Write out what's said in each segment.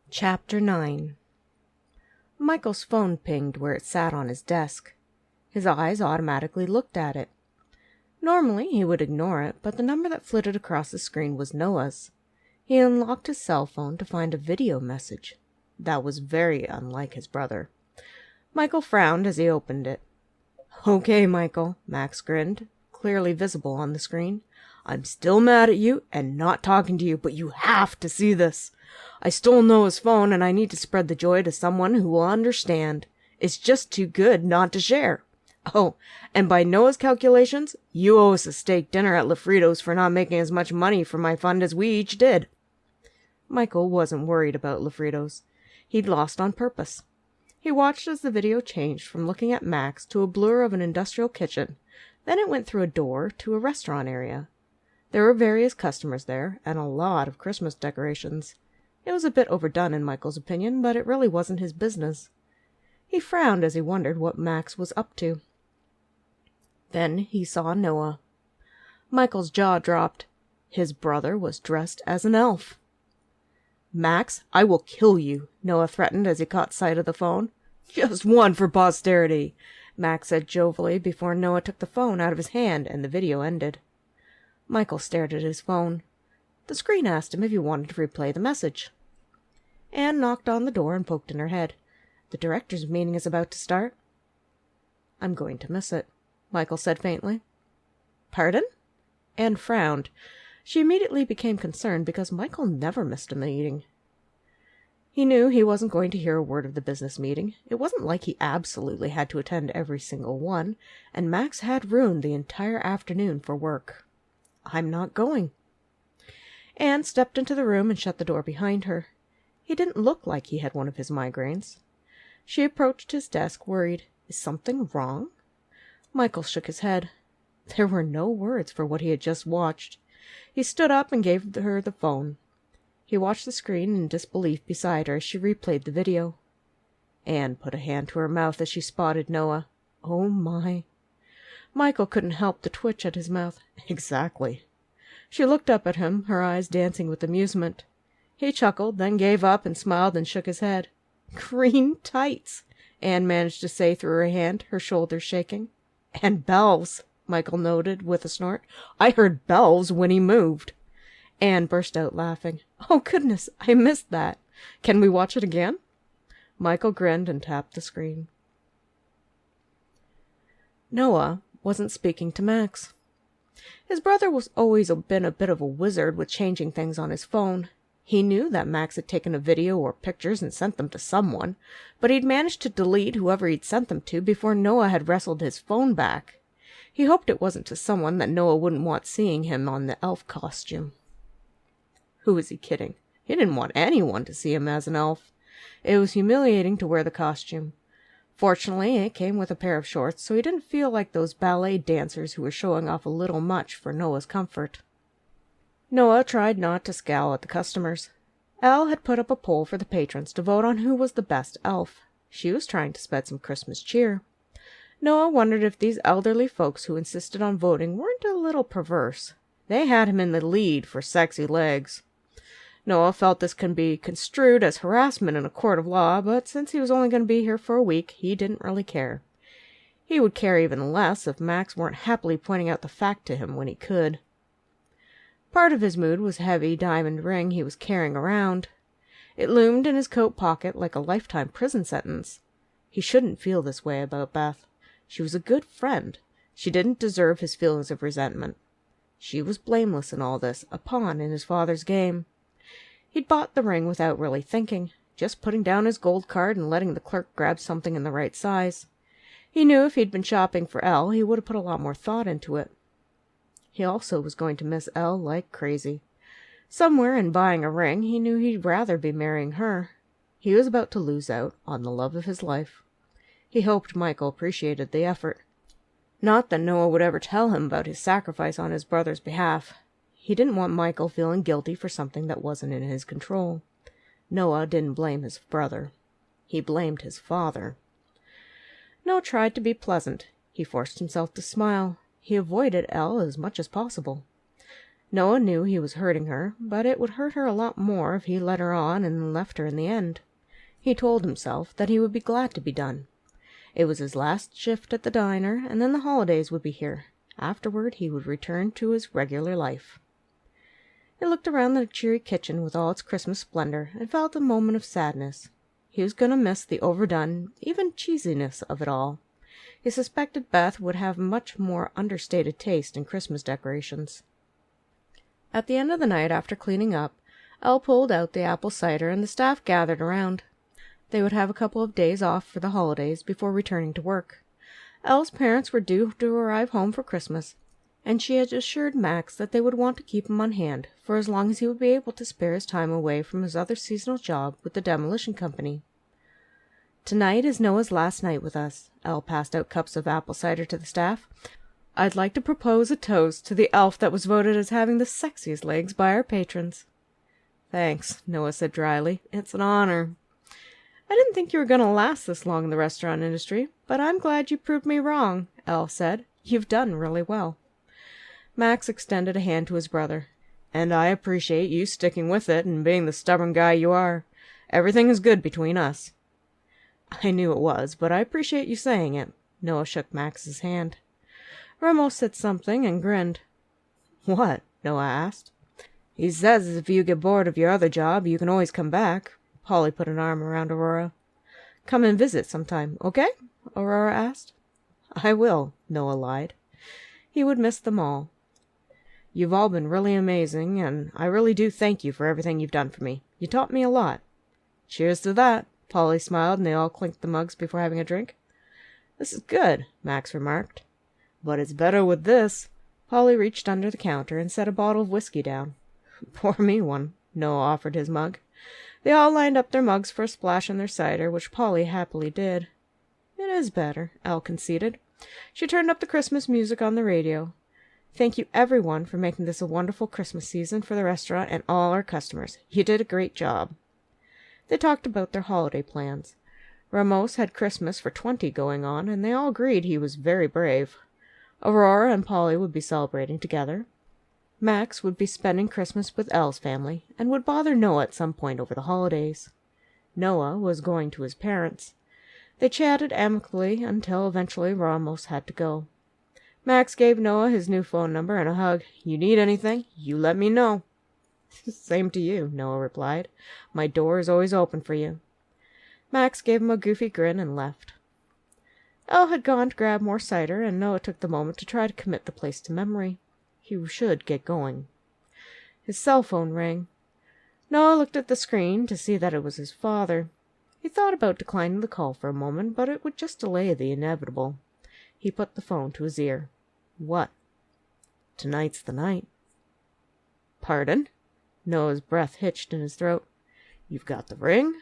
Chapter 9. Michael's phone pinged where it sat on his desk. His eyes automatically looked at it. Normally he would ignore it, but the number that flitted across the screen was Noah's. He unlocked his cell phone to find a video message. That was very unlike his brother. Michael frowned as he opened it. "Okay, Michael," Max grinned, clearly visible on the screen. "I'm still mad at you and not talking to you, but you have to see this. I stole Noah's phone and I need to spread the joy to someone who will understand. It's just too good not to share. Oh, and by Noah's calculations, you owe us a steak dinner at Lafrido's for not making as much money for my fund as we each did." Michael wasn't worried about Lafrido's. He'd lost on purpose. He watched as the video changed from looking at Max to a blur of an industrial kitchen. Then it went through a door to a restaurant area. There were various customers there, and a lot of Christmas decorations. It was a bit overdone in Michael's opinion, but it really wasn't his business. He frowned as he wondered what Max was up to. Then he saw Noah. Michael's jaw dropped. His brother was dressed as an elf. "Max, I will kill you," Noah threatened as he caught sight of the phone. "Just one for posterity," Max said jovially before Noah took the phone out of his hand and the video ended. Michael stared at his phone. The screen asked him if he wanted to replay the message. Anne knocked on the door and poked in her head. "The director's meeting is about to start." "I'm going to miss it," Michael said faintly. "Pardon?" Anne frowned. She immediately became concerned because Michael never missed a meeting. He knew he wasn't going to hear a word of the business meeting. It wasn't like he absolutely had to attend every single one, and Max had ruined the entire afternoon for work. "I'm not going." Anne stepped into the room and shut the door behind her. He didn't look like he had one of his migraines. She approached his desk, worried. "Is something wrong?" Michael shook his head. There were no words for what he had just watched. He stood up and gave her the phone. He watched the screen in disbelief beside her as she replayed the video. Anne put a hand to her mouth as she spotted Noah. Oh my. Michael couldn't help to twitch at his mouth. Exactly. She looked up at him, her eyes dancing with amusement. He chuckled, then gave up and smiled and shook his head. "Green tights," Anne managed to say through her hand, her shoulders shaking. "And bells," Michael noted with a snort. "I heard bells when he moved." Anne burst out laughing. "Oh, goodness, I missed that. Can we watch it again?" Michael grinned and tapped the screen. Noah wasn't speaking to Max. His brother was always been a bit of a wizard with changing things on his phone. He knew that Max had taken a video or pictures and sent them to someone, but he'd managed to delete whoever he'd sent them to before Noah had wrestled his phone back. He hoped it wasn't to someone that Noah wouldn't want seeing him on the elf costume. Who was he kidding? He didn't want anyone to see him as an elf. It was humiliating to wear the costume. Fortunately, it came with a pair of shorts, so he didn't feel like those ballet dancers who were showing off a little much for Noah's comfort. Noah tried not to scowl at the customers. Elle had put up a poll for the patrons to vote on who was the best elf. She was trying to spread some Christmas cheer. Noah wondered if these elderly folks who insisted on voting weren't a little perverse. They had him in the lead for sexy legs. Noah felt this can be construed as harassment in a court of law, but since he was only going to be here for a week, he didn't really care. He would care even less if Max weren't happily pointing out the fact to him when he could. Part of his mood was a heavy diamond ring he was carrying around. It loomed in his coat pocket like a lifetime prison sentence. He shouldn't feel this way about Beth. She was a good friend. She didn't deserve his feelings of resentment. She was blameless in all this, a pawn in his father's game. He'd bought the ring without really thinking, just putting down his gold card and letting the clerk grab something in the right size. He knew if he'd been shopping for Elle, he would have put a lot more thought into it. He also was going to miss Elle like crazy. Somewhere in buying a ring, he knew he'd rather be marrying her. He was about to lose out on the love of his life. He hoped Michael appreciated the effort. Not that Noah would ever tell him about his sacrifice on his brother's behalf. He didn't want Michael feeling guilty for something that wasn't in his control. Noah didn't blame his brother. He blamed his father. Noah tried to be pleasant. He forced himself to smile. He avoided Elle as much as possible. Noah knew he was hurting her, but it would hurt her a lot more if he led her on and left her in the end. He told himself that he would be glad to be done. It was his last shift at the diner, and then the holidays would be here. Afterward he would return to his regular life. He looked around the cheery kitchen with all its Christmas splendor and felt a moment of sadness. He was going to miss the overdone, even cheesiness of it all. He suspected Beth would have much more understated taste in Christmas decorations. At the end of the night, after cleaning up, Elle pulled out the apple cider and the staff gathered around. They would have a couple of days off for the holidays before returning to work. Elle's parents were due to arrive home for Christmas, and she had assured Max that they would want to keep him on hand for as long as he would be able to spare his time away from his other seasonal job with the demolition company. "Tonight is Noah's last night with us." Elle passed out cups of apple cider to the staff. "I'd like to propose a toast to the elf that was voted as having the sexiest legs by our patrons." "Thanks," Noah said dryly. "It's an honor." "I didn't think you were going to last this long in the restaurant industry, but I'm glad you proved me wrong," Elle said. "You've done really well." Max extended a hand to his brother. "And I appreciate you sticking with it and being the stubborn guy you are. Everything is good between us." "I knew it was, but I appreciate you saying it." Noah shook Max's hand. Ramos said something and grinned. "What?" Noah asked. "He says if you get bored of your other job, you can always come back." Polly put an arm around Aurora. "Come and visit sometime, okay?" Aurora asked. "I will," Noah lied. He would miss them all. "You've all been really amazing, and I really do thank you for everything you've done for me. You taught me a lot." "Cheers to that." Polly smiled, and they all clinked the mugs before having a drink. "This is good," Max remarked. "But it's better with this." Polly reached under the counter and set a bottle of whiskey down. "Pour me one." Noah offered his mug. They all lined up their mugs for a splash in their cider, which Polly happily did. "It is better," Elle conceded. She turned up the Christmas music on the radio. "Thank you, everyone, for making this a wonderful Christmas season for the restaurant and all our customers. You did a great job." They talked about their holiday plans. Ramos had Christmas for 20 going on, and they all agreed he was very brave. Aurora and Polly would be celebrating together. Max would be spending Christmas with Elle's family, and would bother Noah at some point over the holidays. Noah was going to his parents. They chatted amicably until eventually Ramos had to go. Max gave Noah his new phone number and a hug. "You need anything, you let me know." "Same to you," Noah replied. "My door is always open for you." Max gave him a goofy grin and left. Elle had gone to grab more cider, and Noah took the moment to try to commit the place to memory. He should get going. His cell phone rang. Noah looked at the screen to see that it was his father. He thought about declining the call for a moment, but it would just delay the inevitable. He put the phone to his ear. "What?" "Tonight's the night." "Pardon?" Noah's breath hitched in his throat. "You've got the ring?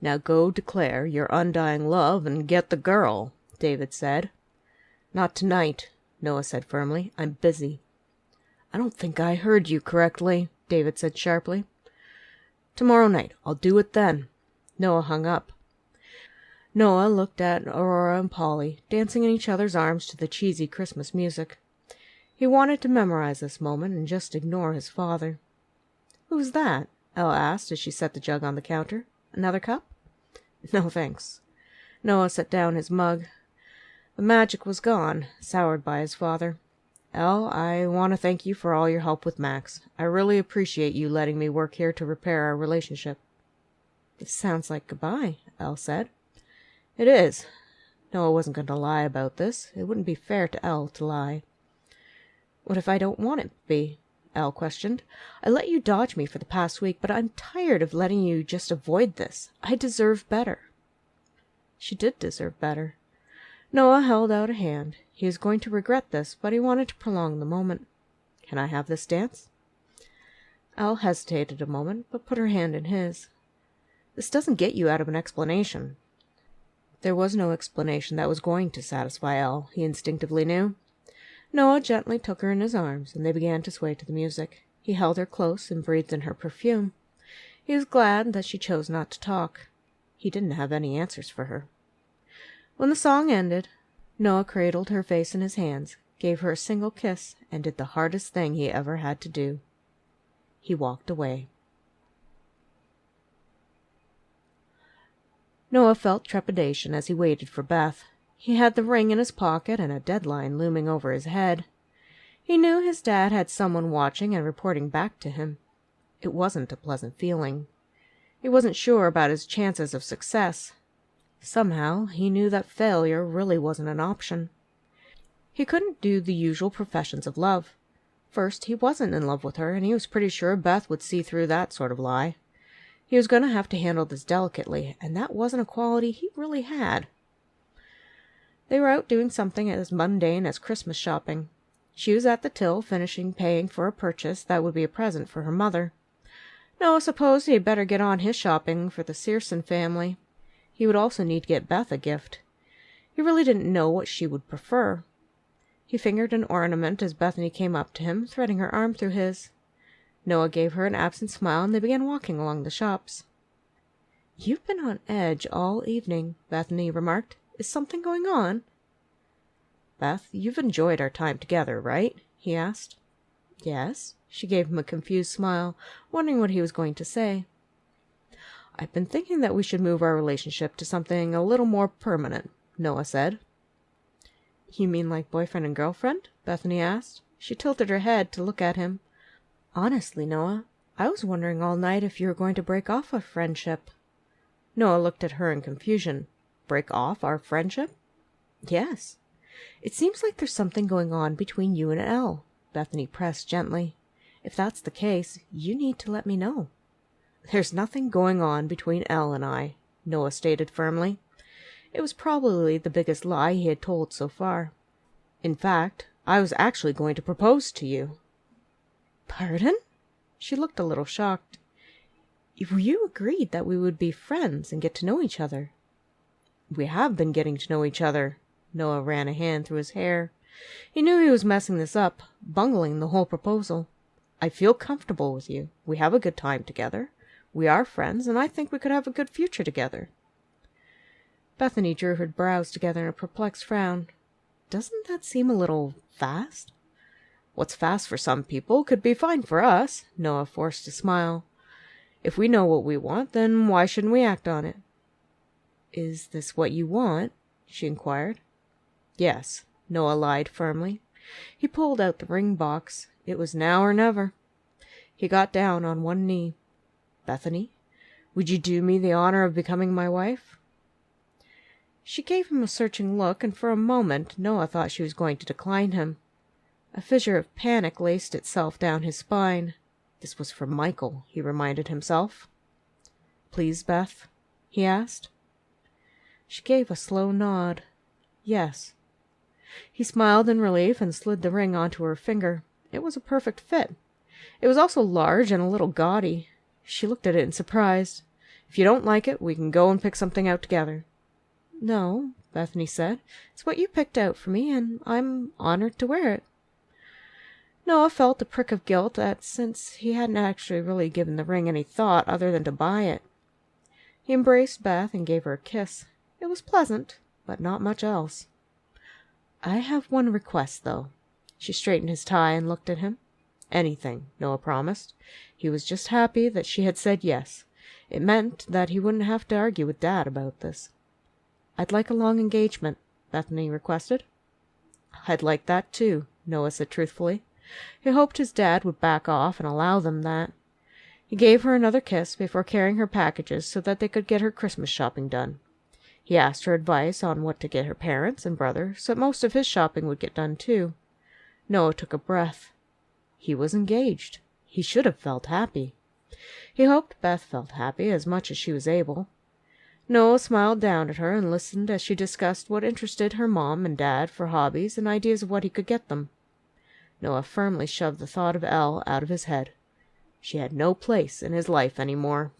Now go declare your undying love and get the girl," David said. "Not tonight," Noah said firmly. "I'm busy." "I don't think I heard you correctly," David said sharply. "Tomorrow night. I'll do it then." Noah hung up. Noah looked at Aurora and Polly, dancing in each other's arms to the cheesy Christmas music. He wanted to memorize this moment and just ignore his father. "Who's that?" Elle asked as she set the jug on the counter. "Another cup?" "No, thanks." Noah set down his mug. The magic was gone, soured by his father. "Elle, I want to thank you for all your help with Max. I really appreciate you letting me work here to repair our relationship." "This sounds like goodbye," Elle said. "It is." Noah wasn't going to lie about this. It wouldn't be fair to Elle to lie. "What if I don't want it to be?" Elle questioned. "I let you dodge me for the past week, but I'm tired of letting you just avoid this. I deserve better." She did deserve better. Noah held out a hand. He was going to regret this, but he wanted to prolong the moment. "Can I have this dance?" Elle hesitated a moment, but put her hand in his. "This doesn't get you out of an explanation." There was no explanation that was going to satisfy Elle, he instinctively knew. Noah gently took her in his arms, and they began to sway to the music. He held her close and breathed in her perfume. He was glad that she chose not to talk. He didn't have any answers for her. When the song ended, Noah cradled her face in his hands, gave her a single kiss, and did the hardest thing he ever had to do. He walked away. Noah felt trepidation as he waited for Beth. He had the ring in his pocket and a deadline looming over his head. He knew his dad had someone watching and reporting back to him. It wasn't a pleasant feeling. He wasn't sure about his chances of success. Somehow, he knew that failure really wasn't an option. He couldn't do the usual professions of love. First, he wasn't in love with her, and he was pretty sure Beth would see through that sort of lie. He was going to have to handle this delicately, and that wasn't a quality he really had. They were out doing something as mundane as Christmas shopping. She was at the till, finishing paying for a purchase that would be a present for her mother. Noah supposed he'd better get on his shopping for the Searson family. He would also need to get Beth a gift. He really didn't know what she would prefer. He fingered an ornament as Bethany came up to him, threading her arm through his. Noah gave her an absent smile, and they began walking along the shops. "You've been on edge all evening," Bethany remarked. "Is something going on?" "Beth, you've enjoyed our time together, right?" he asked. "Yes." She gave him a confused smile, wondering what he was going to say. "I've been thinking that we should move our relationship to something a little more permanent," Noah said. "You mean like boyfriend and girlfriend?" Bethany asked. She tilted her head to look at him. "Honestly, Noah, I was wondering all night if you were going to break off our friendship." Noah looked at her in confusion. "Break off our friendship?" "Yes. It seems like there's something going on between you and Elle," Bethany pressed gently. "If that's the case, you need to let me know." "There's nothing going on between Elle and I," Noah stated firmly. It was probably the biggest lie he had told so far. "In fact, I was actually going to propose to you." "Pardon?" She looked a little shocked. "You agreed that we would be friends and get to know each other." "We have been getting to know each other." Noah ran a hand through his hair. He knew he was messing this up, bungling the whole proposal. "I feel comfortable with you. We have a good time together. We are friends, and I think we could have a good future together." Bethany drew her brows together in a perplexed frown. "Doesn't that seem a little fast?" "What's fast for some people could be fine for us," Noah forced a smile. "If we know what we want, then why shouldn't we act on it?" "Is this what you want?" she inquired. "Yes," Noah lied firmly. He pulled out the ring box. It was now or never. He got down on one knee. "Bethany, would you do me the honor of becoming my wife?" She gave him a searching look, and for a moment Noah thought she was going to decline him. A fissure of panic laced itself down his spine. This was for Michael, he reminded himself. "Please, Beth?" he asked. She gave a slow nod. "Yes." He smiled in relief and slid the ring onto her finger. It was a perfect fit. It was also large and a little gaudy. She looked at it in surprise. "If you don't like it, we can go and pick something out together." "No," Bethany said. "It's what you picked out for me, and I'm honored to wear it." Noah felt a prick of guilt that since he hadn't actually really given the ring any thought other than to buy it. He embraced Beth and gave her a kiss. It was pleasant, but not much else. "I have one request, though." She straightened his tie and looked at him. "Anything," Noah promised. He was just happy that she had said yes. It meant that he wouldn't have to argue with Dad about this. "I'd like a long engagement," Bethany requested. "I'd like that, too," Noah said truthfully. He hoped his dad would back off and allow them that. He gave her another kiss before carrying her packages so that they could get her Christmas shopping done. He asked her advice on what to get her parents and brother, so that most of his shopping would get done too. Noah took a breath. He was engaged. He should have felt happy. He hoped Beth felt happy as much as she was able. Noah smiled down at her and listened as she discussed what interested her mom and dad for hobbies and ideas of what he could get them. Noah firmly shoved the thought of Elle out of his head. She had no place in his life any more.